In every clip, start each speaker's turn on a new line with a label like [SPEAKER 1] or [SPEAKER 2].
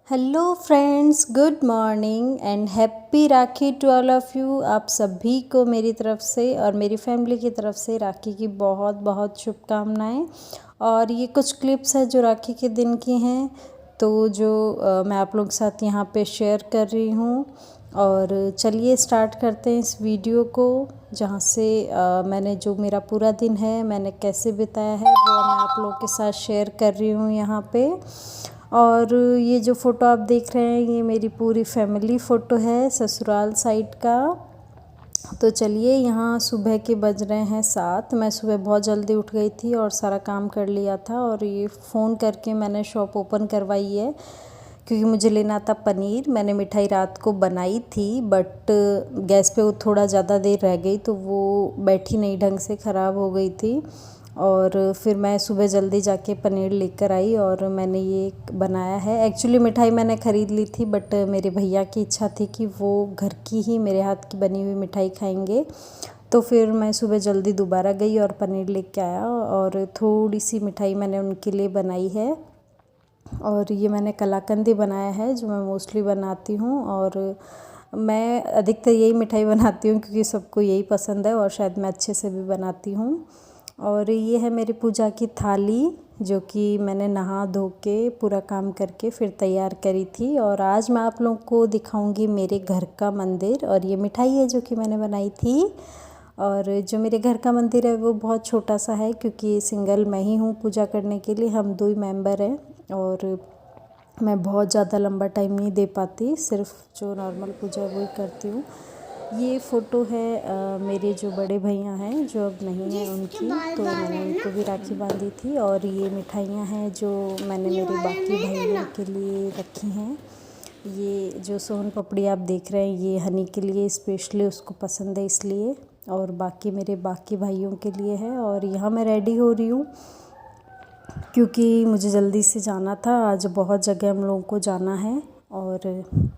[SPEAKER 1] Hello friends, good morning and happy Rakhi to all of you. आप सभी को मेरी तरफ से और मेरी फैमिली की तरफ से राखी की बहुत बहुत शुभकामनाएं। और ये कुछ क्लिप्स हैं जो राखी के दिन की हैं, तो जो मैं आप लोगों के साथ यहाँ पे शेयर कर रही हूँ। और चलिए स्टार्ट करते हैं इस वीडियो को, जहाँ से मैंने जो मेरा पूरा दिन है मैंने कैसे बिताया है वो मैं आप लोगों के साथ शेयर कर रही हूँ यहाँ पे। और ये जो फ़ोटो आप देख रहे हैं ये मेरी पूरी फैमिली फ़ोटो है ससुराल साइड का। तो चलिए, यहाँ सुबह के बज रहे हैं 7। मैं सुबह बहुत जल्दी उठ गई थी और सारा काम कर लिया था। और ये फ़ोन करके मैंने शॉप ओपन करवाई है क्योंकि मुझे लेना था पनीर। मैंने मिठाई रात को बनाई थी बट गैस पे वो थोड़ा ज़्यादा देर रह गई तो वो बैठी नहीं ढंग से, ख़राब हो गई थी। और फिर मैं सुबह जल्दी जाके पनीर लेकर आई और मैंने ये बनाया है। एक्चुअली मिठाई मैंने ख़रीद ली थी बट मेरे भैया की इच्छा थी कि वो घर की ही मेरे हाथ की बनी हुई मिठाई खाएंगे। तो फिर मैं सुबह जल्दी दोबारा गई और पनीर लेके आया और थोड़ी सी मिठाई मैंने उनके लिए बनाई है। और ये मैंने कलाकंदी बनाया है जो मैं मोस्टली बनाती हूँ। और मैं अधिकतर यही मिठाई बनाती हूँ क्योंकि सबको यही पसंद है और शायद मैं अच्छे से भी बनाती हूँ। और ये है मेरी पूजा की थाली जो कि मैंने नहा धो के पूरा काम करके फिर तैयार करी थी। और आज मैं आप लोगों को दिखाऊंगी मेरे घर का मंदिर। और ये मिठाई है जो कि मैंने बनाई थी। और जो मेरे घर का मंदिर है वो बहुत छोटा सा है क्योंकि सिंगल मैं ही हूँ पूजा करने के लिए, हम 2 ही मेंबर हैं। और मैं बहुत ज़्यादा लंबा टाइम नहीं दे पाती, सिर्फ जो नॉर्मल पूजा है वही करती हूँ। ये फ़ोटो है मेरे जो बड़े भैया हैं जो अब नहीं हैं उनकी, तो मैंने उनको भी राखी बांधी थी। और ये मिठाइयाँ हैं जो मैंने मेरे बाकी भाइयों के लिए रखी हैं। ये जो सोन पापड़ी आप देख रहे हैं ये हनी के लिए स्पेशली उसको पसंद है इसलिए, और बाकी मेरे बाकी भाइयों के लिए है। और यहाँ मैं रेडी हो रही हूँ क्योंकि मुझे जल्दी से जाना था, आज बहुत जगह हम लोगों को जाना है। और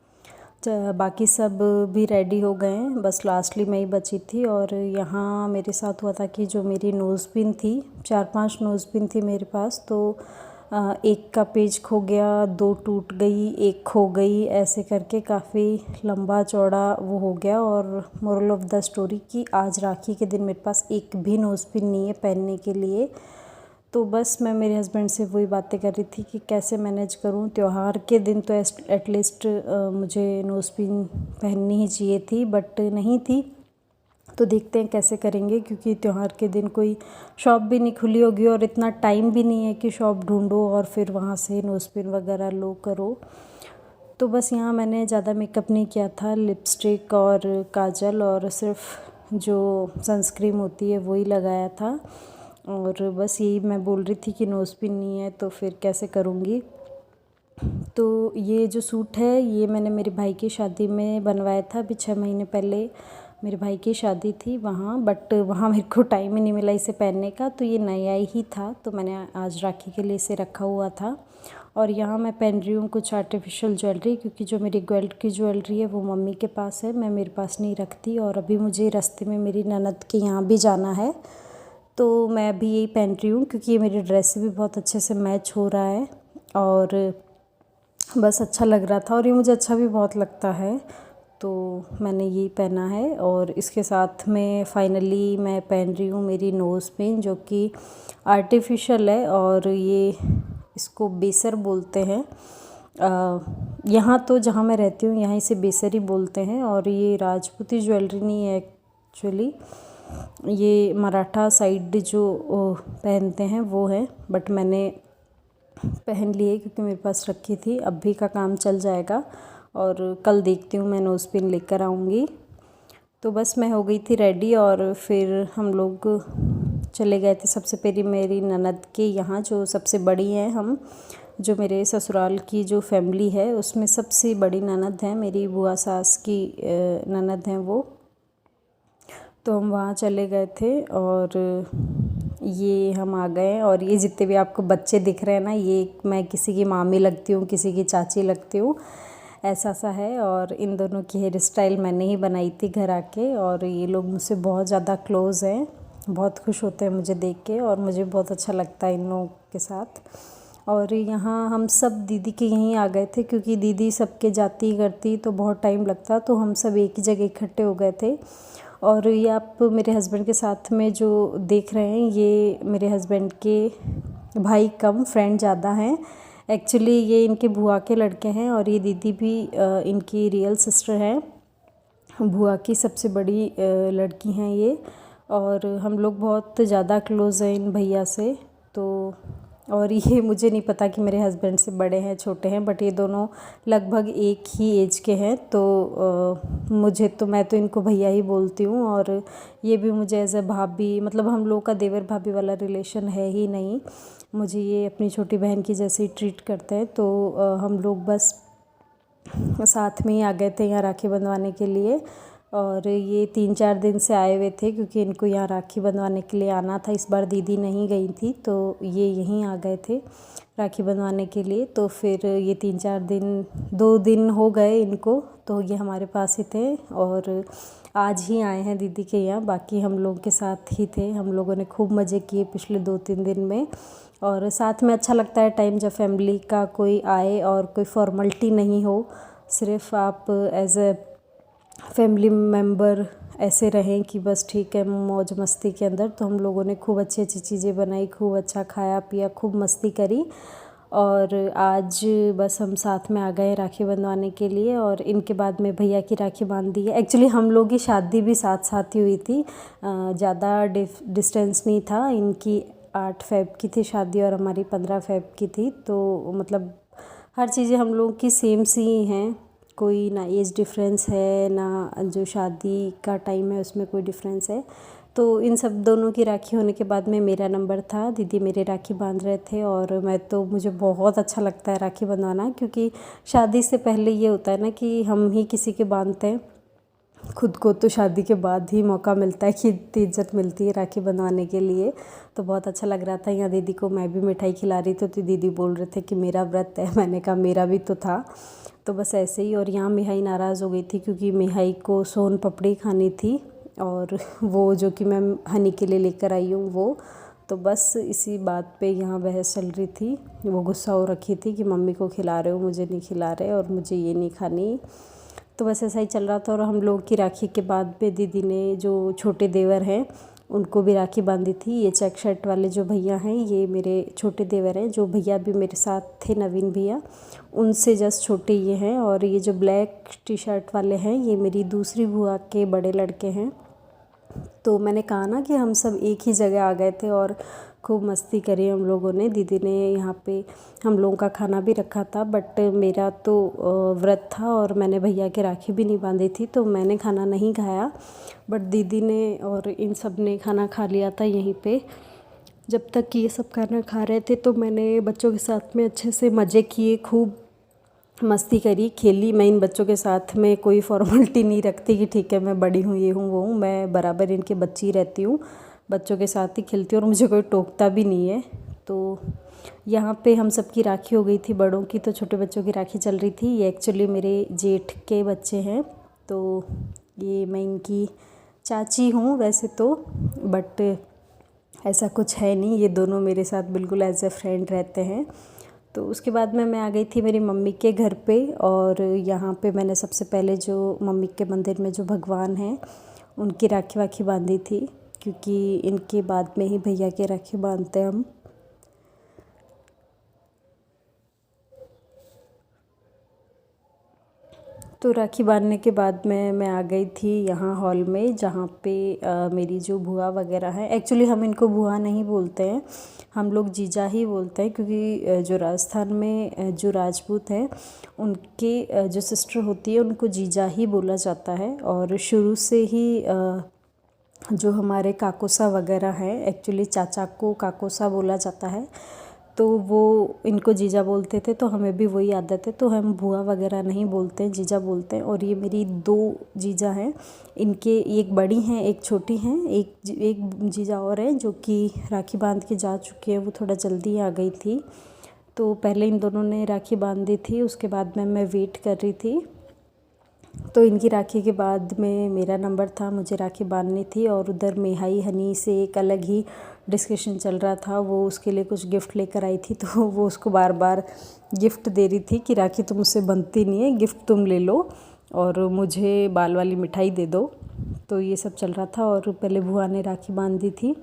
[SPEAKER 1] बाकी सब भी रेडी हो गए हैं, बस लास्टली मैं ही बची थी। और यहाँ मेरे साथ हुआ था कि जो मेरी नोज़ पिन थी, 4-5 नोज़ पिन थी मेरे पास, तो एक का पेज खो गया, 2 टूट गई, एक खो गई, ऐसे करके काफ़ी लंबा चौड़ा वो हो गया। और मोरल ऑफ़ द स्टोरी कि आज राखी के दिन मेरे पास एक भी नोज़ पिन नहीं है पहनने के लिए। तो बस मैं मेरे हस्बैंड से वही बातें कर रही थी कि कैसे मैनेज करूं। त्यौहार के दिन तो एटलीस्ट मुझे नोज़ पिन पहननी ही चाहिए थी बट नहीं थी। तो देखते हैं कैसे करेंगे क्योंकि त्यौहार के दिन कोई शॉप भी नहीं खुली होगी और इतना टाइम भी नहीं है कि शॉप ढूंढो और फिर वहाँ से नोज़ पिन वगैरह लो करो। तो बस यहाँ मैंने ज़्यादा मेकअप नहीं किया था, लिपस्टिक और काजल और सिर्फ जो सनस्क्रीन होती है वही लगाया था। और बस यही मैं बोल रही थी कि नोज़ पिन नहीं है तो फिर कैसे करूँगी। तो ये जो सूट है ये मैंने मेरे भाई की शादी में बनवाया था, अभी 6 महीने पहले मेरे भाई की शादी थी वहाँ, बट वहाँ मेरे को टाइम ही नहीं मिला इसे पहनने का, तो ये नया ही था तो मैंने आज राखी के लिए इसे रखा हुआ था। और यहाँ मैं पहन रही हूँ कुछ आर्टिफिशियल ज्वेलरी क्योंकि जो मेरी गोल्ड की ज्वेलरी है वो मम्मी के पास है, मैं मेरे पास नहीं रखती। और अभी मुझे रास्ते में मेरी ननद के यहाँ भी जाना है तो मैं अभी यही पहन रही हूँ क्योंकि ये मेरी ड्रेस से भी बहुत अच्छे से मैच हो रहा है और बस अच्छा लग रहा था और ये मुझे अच्छा भी बहुत लगता है, तो मैंने यही पहना है। और इसके साथ में फाइनली मैं पहन रही हूँ मेरी नोज़ पिन जो कि आर्टिफिशियल है और ये इसको बेसर बोलते हैं। यहाँ तो जहाँ मैं रहती हूँ यहाँ इसे बेसर ही बोलते हैं। और ये राजपूती ज्वेलरी नहीं है एक्चुअली, ये मराठा साइड जो पहनते हैं वो है, बट मैंने पहन ली है क्योंकि मेरे पास रखी थी। अब भी का काम चल जाएगा और कल देखती हूँ मैं नोज़ पिन लेकर आऊँगी। तो बस मैं हो गई थी रेडी और फिर हम लोग चले गए थे सबसे पहले मेरी ननद के यहाँ, जो सबसे बड़ी हैं हम, जो मेरे ससुराल की जो फैमिली है उसमें सबसे बड़ी ननद है मेरी बुआ सास की ननद हैं वो, तो हम वहाँ चले गए थे। और ये हम आ गए और ये जितने भी आपको बच्चे दिख रहे हैं ना, ये मैं किसी की मामी लगती हूँ, किसी की चाची लगती हूँ, ऐसा सा है। और इन दोनों की हेयर स्टाइल मैंने ही बनाई थी घर आके और ये लोग मुझसे बहुत ज़्यादा क्लोज़ हैं, बहुत खुश होते हैं मुझे देख के और मुझे बहुत अच्छा लगता है इन लोगों के साथ। और यहाँ हम सब दीदी के यहीं आ गए थे, क्योंकि दीदी सबके जाती करती तो बहुत टाइम लगता, तो हम सब एक ही जगह इकट्ठे हो गए थे। और ये आप मेरे हस्बैंड के साथ में जो देख रहे हैं, ये मेरे हस्बैंड के भाई कम फ्रेंड ज़्यादा हैं। एक्चुअली ये इनके बुआ के लड़के हैं, और ये दीदी भी इनकी रियल सिस्टर है, बुआ की सबसे बड़ी लड़की हैं ये। और हम लोग बहुत ज़्यादा क्लोज़ हैं इन भैया से। तो और ये मुझे नहीं पता कि मेरे हस्बैंड से बड़े हैं छोटे हैं, बट ये दोनों लगभग एक ही एज के हैं। तो मैं तो इनको भैया ही बोलती हूँ, और ये भी मुझे एज अ भाभी, मतलब हम लोग का देवर भाभी वाला रिलेशन है ही नहीं। मुझे ये अपनी छोटी बहन की जैसे ही ट्रीट करते हैं। तो हम लोग बस साथ में ही आ गए थे यहाँ राखी बंधवाने के लिए। और ये 3-4 दिन से आए हुए थे, क्योंकि इनको यहाँ राखी बंधवाने के लिए आना था। इस बार दीदी नहीं गई थी, तो ये यहीं आ गए थे राखी बंधवाने के लिए। तो फिर ये 3-4 दिन, 2 दिन हो गए इनको, तो ये हमारे पास ही थे। और आज ही आए हैं दीदी के यहाँ, बाकी हम लोग के साथ ही थे। हम लोगों ने खूब मज़े किए पिछले 2-3 दिन में। और साथ में अच्छा लगता है टाइम, जब फैमिली का कोई आए और कोई फॉर्मेलिटी नहीं हो, सिर्फ आप एज ए फैमिली मेम्बर ऐसे रहें कि बस ठीक है, मौज मस्ती के अंदर। तो हम लोगों ने खूब अच्छी अच्छी चीज़ें बनाई, खूब अच्छा खाया पिया, खूब मस्ती करी। और आज बस हम साथ में आ गए राखी बंधवाने के लिए, और इनके बाद में भैया की राखी बांध दी है। एक्चुअली हम लोग की शादी भी साथ साथ ही हुई थी, ज़्यादा डिस्टेंस नहीं था। इनकी 8 फ़रवरी की थी शादी, और हमारी 15 फ़रवरी की थी। तो मतलब हर चीज़ें हम लोग की सेम सी ही हैं, कोई ना एज डिफरेंस है, ना जो शादी का टाइम है उसमें कोई डिफरेंस है। तो इन सब दोनों की राखी होने के बाद में मेरा नंबर था, दीदी मेरे राखी बांध रहे थे। और मुझे बहुत अच्छा लगता है राखी बंधवाना, क्योंकि शादी से पहले ये होता है ना कि हम ही किसी के बांधते हैं, खुद को तो शादी के बाद ही मौका मिलता है कि इतनी इज्जत मिलती है राखी बंधवाने के लिए। तो बहुत अच्छा लग रहा था। यहाँ दीदी को मैं भी मिठाई खिला रही थी, तो दीदी बोल रहे थे कि मेरा व्रत है। मैंने कहा मेरा भी तो था। तो बस ऐसे ही। और यहाँ मिहाई नाराज़ हो गई थी, क्योंकि मिहाई को सोन पपड़ी खानी थी, और वो जो कि मैं हनी के लिए लेकर आई हूँ वो। तो बस इसी बात पे यहाँ बहस चल रही थी। वो गुस्सा हो रखी थी कि मम्मी को खिला रहे हो, मुझे नहीं खिला रहे, और मुझे ये नहीं खानी। तो बस ऐसा ही चल रहा था। और हम लोग की राखी के बाद में दीदी ने जो छोटे देवर हैं उनको भी राखी बांधी थी। ये चेक शर्ट वाले जो भैया हैं, ये मेरे छोटे देवर हैं। जो भैया भी मेरे साथ थे, नवीन भैया, उनसे जस्ट छोटे ये हैं। और ये जो ब्लैक टी शर्ट वाले हैं, ये मेरी दूसरी बुआ के बड़े लड़के हैं। तो मैंने कहा ना कि हम सब एक ही जगह आ गए थे, और खूब मस्ती करी हम लोगों ने। दीदी ने यहाँ पे हम लोगों का खाना भी रखा था, बट मेरा तो व्रत था, और मैंने भैया के राखी भी नहीं बांधी थी, तो मैंने खाना नहीं खाया। बट दीदी ने और इन सब ने खाना खा लिया था यहीं पे। जब तक कि ये सब खाना खा रहे थे, तो मैंने बच्चों के साथ में अच्छे से मज़े किए, खूब मस्ती करी, खेली। मैं इन बच्चों के साथ में कोई फॉर्मेलिटी नहीं रखती कि ठीक है मैं बड़ी हूँ, ये हूँ वो हूँ। मैं बराबर इनके बच्ची रहती हूँ, बच्चों के साथ ही खेलती हूँ, और मुझे कोई टोकता भी नहीं है। तो यहाँ पे हम सब की राखी हो गई थी, बड़ों की, तो छोटे बच्चों की राखी चल रही थी। ये एक्चुअली मेरे जेठ के बच्चे हैं, तो ये मैं इनकी चाची हूँ वैसे तो, बट ऐसा कुछ है नहीं। ये दोनों मेरे साथ बिल्कुल एज ए फ्रेंड रहते हैं। तो उसके बाद में मैं आ गई थी मेरी मम्मी के घर पे। और यहाँ पे मैंने सबसे पहले जो मम्मी के मंदिर में जो भगवान हैं उनकी राखी वाखी बांधी थी, क्योंकि इनके बाद में ही भैया के राखी बांधते हैं हम। तो राखी बांधने के बाद मैं आ गई थी यहाँ हॉल में, जहाँ पे मेरी जो बुआ वगैरह है। एक्चुअली हम इनको बुआ नहीं बोलते हैं, हम लोग जीजा ही बोलते हैं, क्योंकि जो राजस्थान में जो राजपूत हैं उनके जो सिस्टर होती है उनको जीजा ही बोला जाता है। और शुरू से ही जो हमारे काकोसा वगैरह हैं, एक्चुअली चाचा को काकोसा बोला जाता है, तो वो इनको जीजा बोलते थे, तो हमें भी वही आदत है। तो हम बुआ वगैरह नहीं बोलते हैं, जीजा बोलते हैं। और ये मेरी 2 जीजा हैं, इनके एक बड़ी हैं एक छोटी हैं। एक जीजा और हैं जो कि राखी बांध के जा चुकी है, वो थोड़ा जल्दी आ गई थी। तो पहले इन दोनों ने राखी बांध दी थी, उसके बाद में मैं वेट कर रही थी। तो इनकी राखी के बाद में मेरा नंबर था, मुझे राखी बांधनी थी। और उधर मिहाई हनी से एक अलग ही डिस्कशन चल रहा था। वो उसके लिए कुछ गिफ्ट लेकर आई थी, तो वो उसको बार बार गिफ्ट दे रही थी कि राखी तुम मुझसे बनती नहीं है, गिफ्ट तुम ले लो और मुझे बाल वाली मिठाई दे दो। तो ये सब चल रहा था। और पहले बुआ ने राखी बांध दी थी,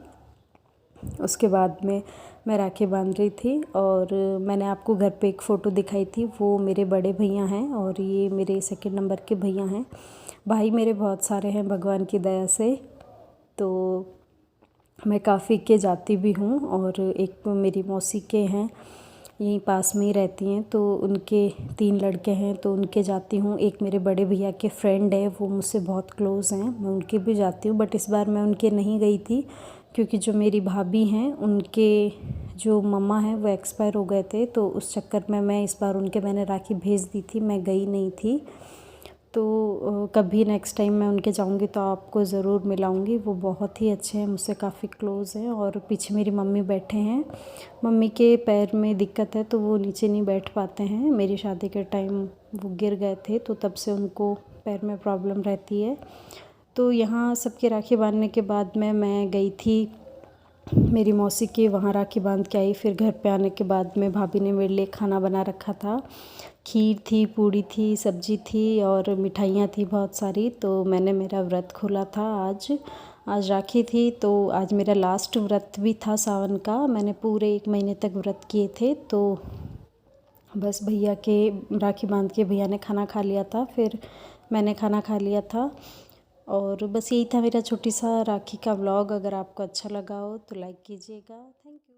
[SPEAKER 1] उसके बाद में मैं राखी बांध रही थी। और मैंने आपको घर पे एक फ़ोटो दिखाई थी, वो मेरे बड़े भैया हैं और ये मेरे सेकंड नंबर के भैया हैं। भाई मेरे बहुत सारे हैं भगवान की दया से, तो मैं काफ़ी के जाती भी हूँ। और एक मेरी मौसी के हैं, यहीं पास में ही रहती हैं, तो उनके 3 लड़के हैं, तो उनके जाती हूँ। एक मेरे बड़े भैया के फ्रेंड है, वो मुझसे बहुत क्लोज़ हैं, मैं उनके भी जाती हूँ। बट इस बार मैं उनके नहीं गई थी, क्योंकि जो मेरी भाभी हैं उनके जो मम्मा हैं वो एक्सपायर हो गए थे, तो उस चक्कर में मैं इस बार मैंने राखी भेज दी थी, मैं गई नहीं थी। तो कभी नेक्स्ट टाइम मैं उनके जाऊंगी तो आपको ज़रूर मिलाऊंगी। वो बहुत ही अच्छे हैं, मुझसे काफ़ी क्लोज़ हैं। और पीछे मेरी मम्मी बैठे हैं, मम्मी के पैर में दिक्कत है तो वो नीचे नहीं बैठ पाते हैं। मेरी शादी के टाइम वो गिर गए थे, तो तब से उनको पैर में प्रॉब्लम रहती है। तो यहाँ सबकी राखी बांधने के बाद मैं गई थी मेरी मौसी के वहाँ, राखी बांध के आई। फिर घर पे आने के बाद में भाभी ने मेरे लिए खाना बना रखा था, खीर थी, पूड़ी थी, सब्जी थी और मिठाइयाँ थी बहुत सारी। तो मैंने मेरा व्रत खोला था आज राखी थी, तो आज मेरा लास्ट व्रत भी था सावन का। मैंने पूरे 1 महीने तक व्रत किए थे। तो बस भैया के राखी बांध के भैया ने खाना खा लिया था, फिर मैंने खाना खा लिया था। और बस यही था मेरा छोटी सा राखी का व्लॉग। अगर आपको अच्छा लगा हो तो लाइक कीजिएगा। Thank you.